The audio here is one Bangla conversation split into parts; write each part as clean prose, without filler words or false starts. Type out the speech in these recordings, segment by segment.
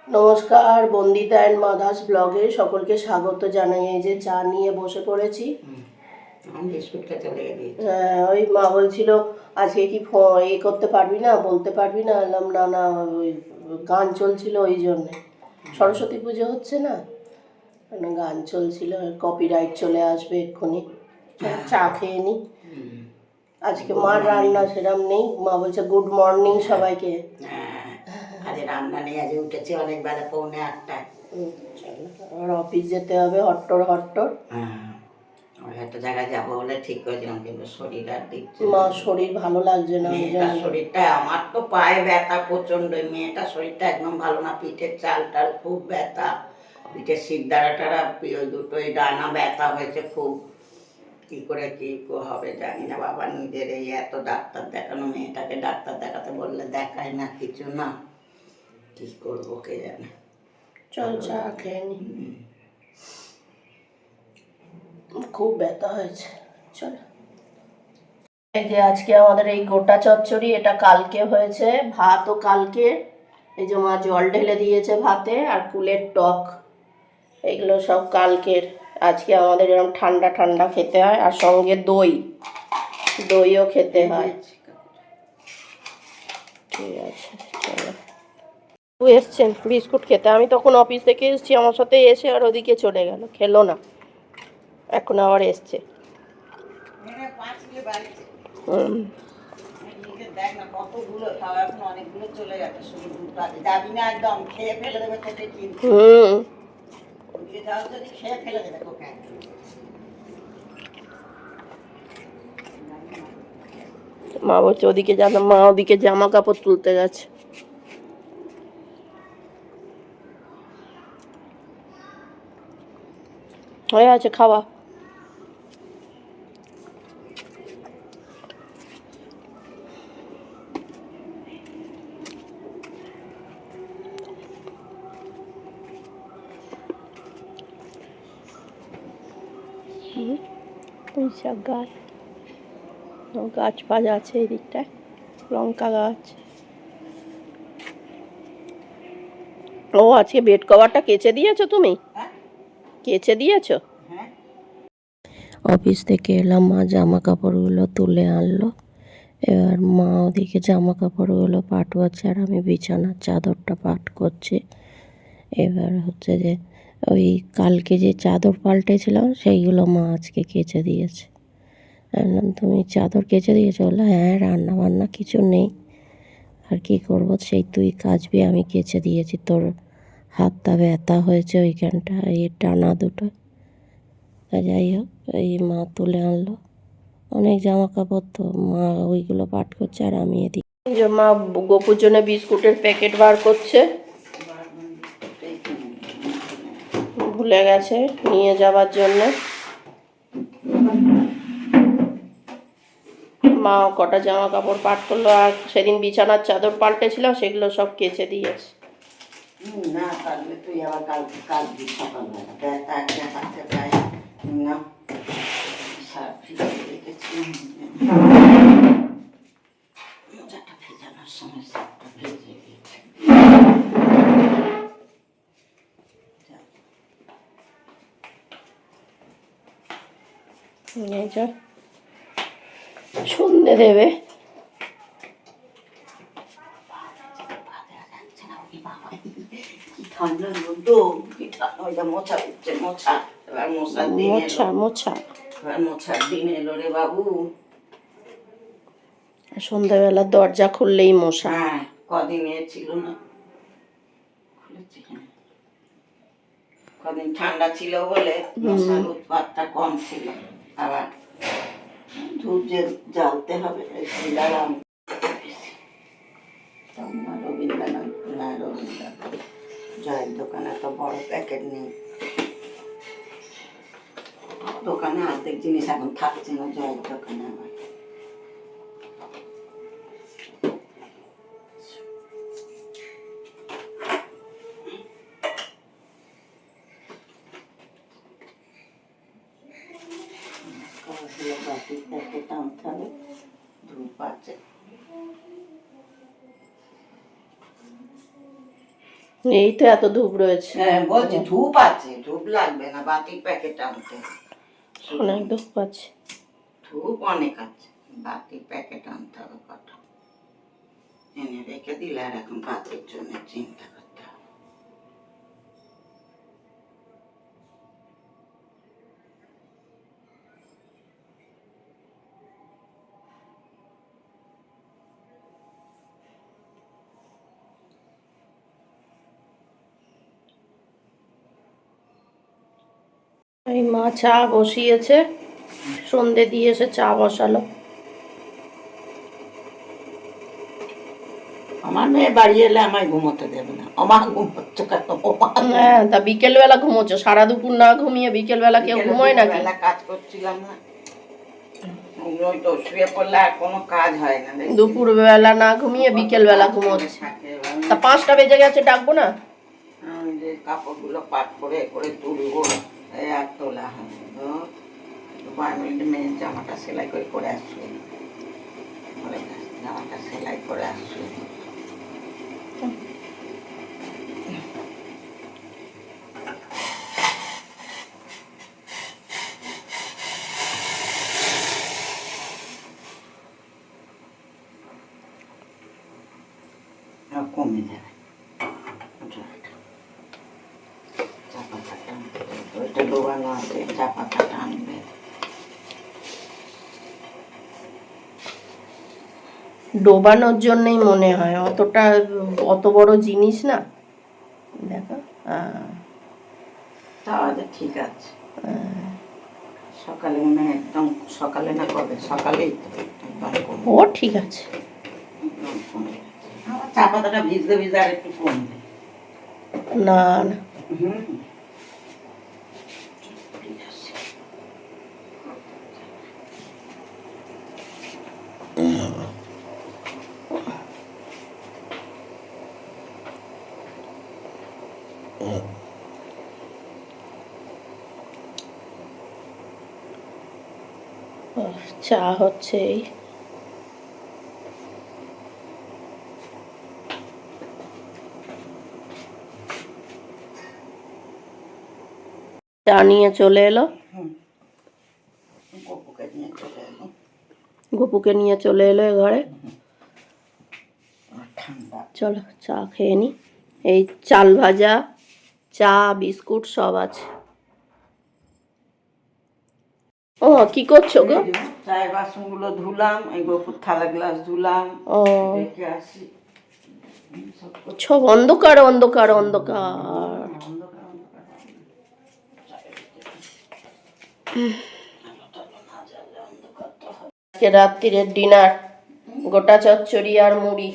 নমস্কার, বন্দিতা অ্যান্ড মাদার্স ব্লগে সকলকে স্বাগত জানাই। এই যে চা নিয়ে বসে পড়েছি। ওই মা বলছিল আজকে কি করতে পারবি না, বলতে পারবি না। এলাম না না, ওই গান চলছিল ওই জন্যে। সরস্বতী পুজো হচ্ছে না, মানে গান চলছিল, কপিরাইট চলে আসবে এক্ষুনি। চা খেয়ে নি। আজকে মার রান্না সেরকম নেই। মা বলছে গুড মর্নিং সবাইকে। আজ রান্না নেই, আজ উঠেছি অনেক বেলা, 7:45। আর অফিস যেতে হবে হট্টর। একটা জায়গায় যাবো বলে ঠিক করেছিলাম, কিন্তু শরীর আর দিচ্ছে মা শরীর ভালো লাগছে না। মেয়েটার শরীরটা, আমার তো পায়ে ব্যথা প্রচন্ড। মেয়েটার শরীরটা একদম ভালো না, পিঠের চাল টাল খুব ব্যথা, পিঠের শিরদাঁড়া টাড়া ওই দুটোই ডানা ব্যথা হয়েছে খুব। কি করে কি হবে জানি না বাবা, নিজের এই এত ডাক্তার দেখানো, মেয়েটাকে ডাক্তার দেখাতে বললে দেখায় না, কিছু না, কি করবো কে জানে। চল চা খেয়ে নি, খুব ব্যথা হয়েছে। চল। এই যে আজকে আমাদের এই গোটা চচ্চড়ি, এটা কালকে হয়েছে, ভাতও কালকে। এই যে মা জল ঢেলে দিয়েছে ভাতে, আর কুলের টক, এগুলো সব কালকের। আজকে আমাদের এরকম ঠান্ডা ঠান্ডা খেতে হয়, আর সঙ্গে দইও খেতে হয়। ঠিক আছে, চলো। এসছেন বিস্কুট খেতে, আমি তখন অফিস থেকে এসেছি, আমার সাথে এসে আর ওদিকে চলে গেল, খেলো না, এখন আবার এসছে। মা বলছে ওদিকে জানা, মা ওদিকে জামা কাপড় তুলতে গেছে। হয়ে আছে খাওয়া। পুঁইশাক গাছ, গাছ ফাজ আছে এই দিকটায়, লঙ্কা গাছ। ও আজকে বেড কভারটা কেচে দিয়েছো তুমি? কেচে দিয়েছো? অফিস থেকে এলাম, মা জামা কাপড়গুলো তুলে আনলো। এবার মা ওদিকে জামা কাপড়গুলো পাঠাচ্ছে, আর আমি বিছানার চাদরটা পাট করছি। এবার হচ্ছে যে ওই কালকে যে চাদর পাল্টেছিলাম সেইগুলো মা আজকে কেচে দিয়েছে। বললাম তুমি চাদর কেচে দিয়েছো? বললো হ্যাঁ, রান্না বান্না কিছু নেই, আর কি করবো, সেই তুই কাচবি, আমি কেচে দিয়েছি। তোর হাতটা ব্যথা হয়েছে ওইখানটা, এই টানা দুটো। যাই হোক, এই মা তুলে আনলো অনেক জামা কাপড়, তো মা ওইগুলো পাট করছে, আর আমি এদিকে মা গোপুর জন্য বিস্কুটের প্যাকেট বার করছে, ভুলে গেছে নিয়ে যাওয়ার জন্য। মা কটা জামা কাপড় পাট করলো, আর সেদিন বিছানার চাদর পাল্টেছিল সেগুলো সব কেচে দিয়েছে। না পারলে তুই আবার কাল সকালবেলা ব্যথা একটা হাতে পায় না, সার ভিজে রেখেছি, মোজাটা ভেজানোর সময় সারটা ভেজে গেছে। সন্ধে দেবে। ঠান্ডা রোদো, ওইটা মোছা উঠছে, মোছা এবার মশার দিন এলো, এবার মোছার দিন এলো রে বাবু। সন্ধ্যাবেলা দরজা খুললেই মশা। হ্যাঁ, কদিন ছিল না, কদিন ঠান্ডা ছিল বলে মশার উৎপাতটা কম ছিল। আবার ধূপ যে জ্বালতে হবে, রবীন্দ্রনাথ জয়ের দোকানে তো বড় প্যাকেট নেই, দোকানে অর্ধেক জিনিস এখন থাকছে না জয়ের দোকানে। আবার বাটির প্যাকেট আনতে হবে, ধূপ আছে। এই তো এত ধূপ রয়েছে। হ্যাঁ বলছি ধূপ আছে, ধূপ লাগবে না, বাতির প্যাকেট আনতে হবে। অনেক ধূপ আছে। ধূপ অনেক আছে, বাতির প্যাকেট আনতে হবে কটা, এনে রেখে দিলে আর এখন বাতির জন্য চিন্তা করতে হবে। এই মা চা বসিয়েছে, সন্ধে দিয়ে এসে চা বসালো। আমার মেয়ে বাড়ি এলে আমায় ঘুমোতে দেবে না, আমার ঘুমোচ্ছে কেন? হ্যাঁ, তা বিকেলবেলা ঘুমোচ্ছে, সারা দুপুর না ঘুমিয়ে বিকেলবেলা কেউ ঘুমোয় নাকি? কাজ করছিলাম না, ওই তো শুয়ে পড়লে আর কোনো কাজ হয় না। দুপুর বেলা না ঘুমিয়ে বিকেলবেলা ঘুমোচ্ছে। তা 5টা বেজে গেছে, ডাকবো না? আমি যে কাপড়গুলো পাট করে করে তুলবো, এই আর তোলা হয় তো। 5 মিনিট মেয়ের জামাটা সেলাই করে করে আসছে, জামাটা সেলাই করে আসছে। কমে যাবে চা পাতাটা, ওইটা ডোবানো আছে, চা পাতাটা আনবে। ডোবানোর জন্যই মনে হয়, অতটা অত বড় জিনিস না। দেখো তাহলে ঠিক আছে। সকালে মনে হয় একদম, সকালে না কবে, সকালেই তো একদম কমে। ও ঠিক আছে। একদম কমে গেছে। আমার চা পাতাটা ভিজতে ভিজতে আর একটু কমবে। না না, হুম চা হচ্ছে এই। চা নিয়ে চলে এলো, গপুকে নিয়ে চলে এলো। গপুকে নিয়ে চলে এলো এ ঘরে। ঠান্ডা। চলো চা খেয়ে নি। এই চাল ভাজা, চা, বিস্কুট সব আছে। ও কি করছো গো? চায়ের বাসনগুলো ধুলাম, এই গপুর থালা গ্লাস ধুলাম, ও রেখে আসি। সব অন্ধকার অন্ধকার অন্ধকার। আজকে রাত্রিরের ডিনার গোটা চচ্চড়ি আর মুড়ি,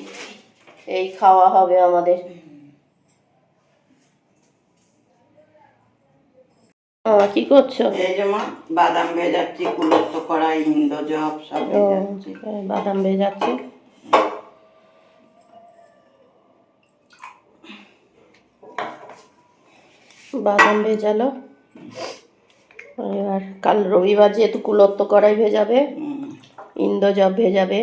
এই খাওয়া হবে আমাদের। কি করছো? এই যে মা বাদাম ভেজাচ্ছি, কুলত্ত কড়াই, ইন্দোজব সব ভেজাচ্ছি। বাদাম ভেজাচ্ছি। বাদাম ভেজালো, এবার কাল রবিবার যেহেতু কুলত্ত কড়াই ভেজাবে, ইন্দোজব ভেজাবে।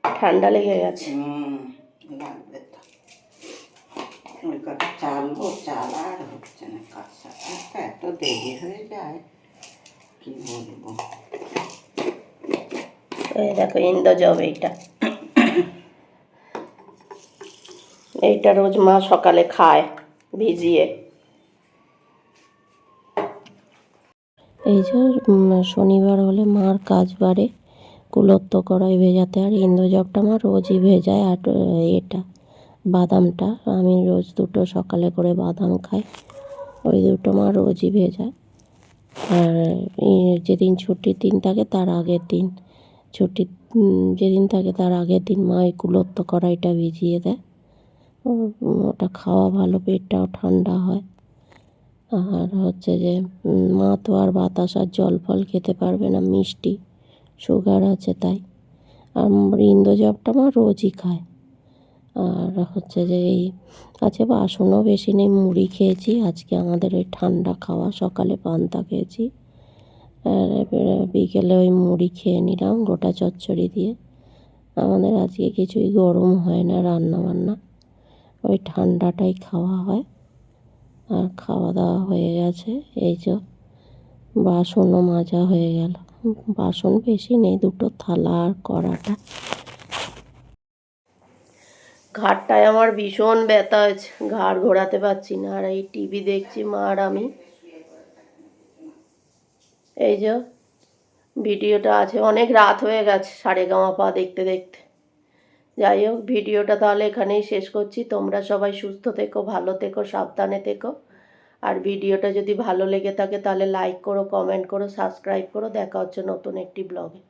ঠান্ডা লেগে গেছে। লাগবে তো, ওই কটা চালবো, চাল আর হচ্ছে না, কাজ সাথে এত দেরি হয়ে যায় কি বলবো। এই দেখো ইন্দোজব, এইটা রোজ মা সকালে খায় ভিজিয়ে। এই যে শনিবার হলে মার কাজ বাড়ে কুলত্ত কড়াই ভেজাতে, আর ইন্দোজবটা মা রোজই ভেজায়। আর এটা বাদামটা আমি রোজ দুটো সকালে করে বাদাম খাই, ওই দুটো মা রোজই ভেজায়। আর যেদিন ছুটির দিন থাকে তার আগের দিন, ছুটির যেদিন থাকে তার আগের দিন মা ওই কুলত্থ কড়াইটা ভিজিয়ে দেয়। ওটা খাওয়া ভালো, পেটটাও ঠান্ডা হয়। আর হচ্ছে যে মা তো আর বাতাস আর জল ফল খেতে পারবে না, মিষ্টি, সুগার আছে তাই। আর ইন্দোজবটা মা রোজই খায়। আর হচ্ছে যে এই আছে, বাসনও বেশি নেই, মুড়ি খেয়েছি আজকে, আমাদের ওই ঠান্ডা খাওয়া, সকালে পান্তা খেয়েছি আর বিকেলে ওই মুড়ি খেয়ে নিলাম গোটা চচ্চড়ি দিয়ে। আমাদের আজকে কিছুই গরম হয় না রান্না বান্না, ওই ঠান্ডাটাই খাওয়া হয়। আর খাওয়া দাওয়া হয়ে গেছে, এই যে বাসনও মাজা হয়ে গেল। বাসন বেশি নেই, দুটো থালা আর কড়াটা। ঘাড়টায় আমার ভীষণ ব্যথা হয়েছে, ঘাড় ঘোরাতে পারছি না। আর এই টিভি দেখছি মা আর আমি। এই যে ভিডিওটা আছে, অনেক রাত হয়ে গেছে সারেগামাপা দেখতে দেখতে। যাই হোক, ভিডিওটা তাহলে এখানেই শেষ করছি। তোমরা সবাই সুস্থ থেকো, ভালো থেকো, সাবধানে থেকো। আর ভিডিওটা যদি ভালো লেগে থাকে তাহলে লাইক করো, কমেন্ট করো, সাবস্ক্রাইব করো। দেখা হচ্ছে নতুন একটি ব্লগে।